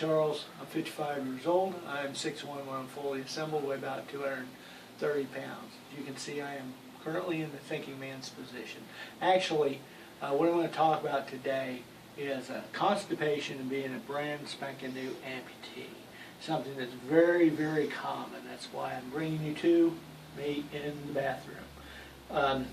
Charles. I'm 55 years old. I'm 6'1" when I'm fully assembled, weigh about 230 pounds. As you can see, I am currently in the thinking man's position. Actually, what I'm going to talk about today is constipation and being a brand spanking new amputee. Something that's very, very common. That's why I'm bringing you to me in the bathroom.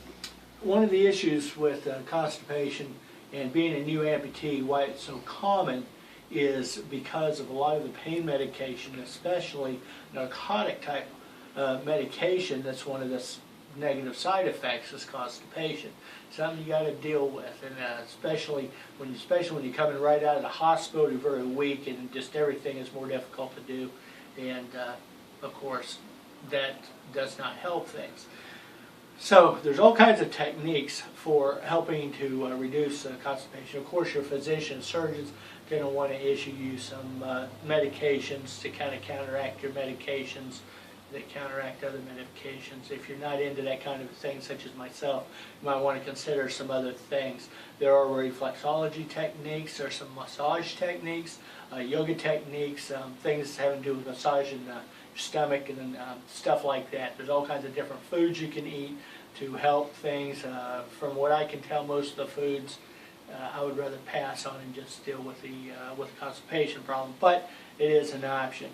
One of the issues with constipation and being a new amputee, why it's so common, is because of a lot of the pain medication, especially narcotic type medication. That's one of the negative side effects is constipation. Something you got to deal with, and especially when you're coming right out of the hospital, you're very weak, and just everything is more difficult to do, and of course that does not help things. So there's all kinds of techniques for helping to reduce constipation. Of course, your physician, surgeons, going to want to issue you some medications to kind of counteract your medications that counteract other medications. If you're not into that kind of thing, such as myself, you might want to consider some other things. There are reflexology techniques, there's some massage techniques, yoga techniques, things having to do with massaging your stomach and stuff like that. There's all kinds of different foods you can eat to help things. From what I can tell, most of the foods I would rather pass on and just deal with the constipation problem, but it is an option.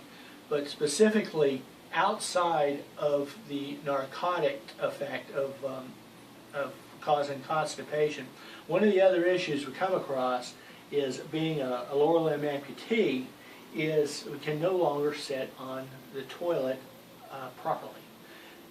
But specifically, outside of the narcotic effect of causing constipation, one of the other issues we come across is being a lower limb amputee is we can no longer sit on the toilet properly.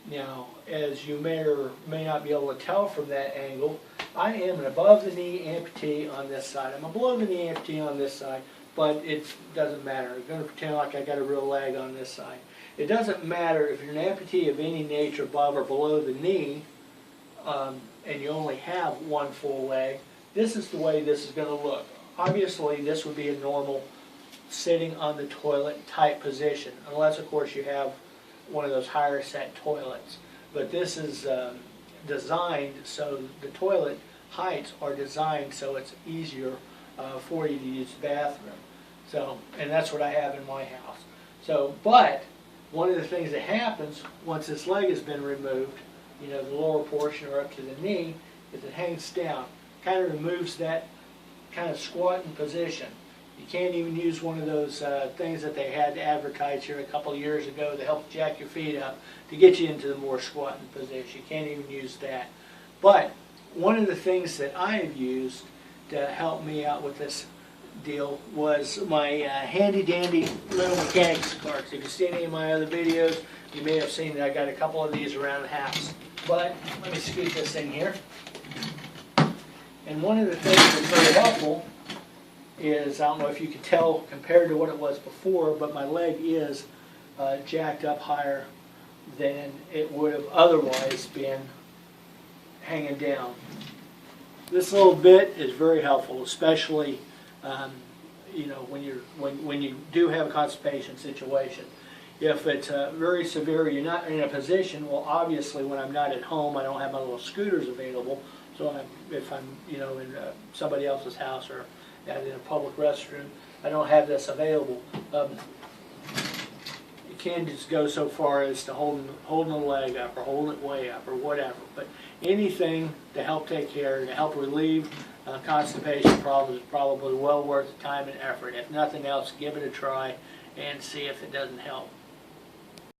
Now, as you may or may not be able to tell from that angle, I am an above-the-knee amputee on this side. I'm a below-the-knee amputee on this side, but it doesn't matter. I'm going to pretend like I got a real leg on this side. It doesn't matter if you're an amputee of any nature above or below the knee, and you only have one full leg. This is the way this is going to look. Obviously, this would be a normal sitting on the toilet type position, unless, of course, you have one of those higher set toilets. But this is designed so the toilet heights are designed so it's easier for you to use the bathroom. So, and that's what I have in my house. So, but one of the things that happens once this leg has been removed, the lower portion or up to the knee, is it hangs down, kind of removes that kind of squatting position. You can't even use one of those things that they had advertised here a couple of years ago to help jack your feet up to get you into the more squatting position. You can't even use that. But one of the things that I have used to help me out with this deal was my handy-dandy little mechanics carts. If you see any of my other videos, you may have seen that I got a couple of these around the house. But let me scoot this in here. And one of the things that's very helpful is, I don't know if you can tell compared to what it was before, but my leg is jacked up higher than it would have otherwise been hanging down. This little bit is very helpful, especially when you do have a constipation situation. If it's very severe, you're not in a position. Well, obviously, when I'm not at home, I don't have my little scooters available. So if I'm in somebody else's house or in a public restroom, I don't have this available. You can just go so far as to holding the leg up or holding it way up or whatever. But anything to help take care, to help relieve constipation problems is probably well worth the time and effort. If nothing else, give it a try and see if it doesn't help.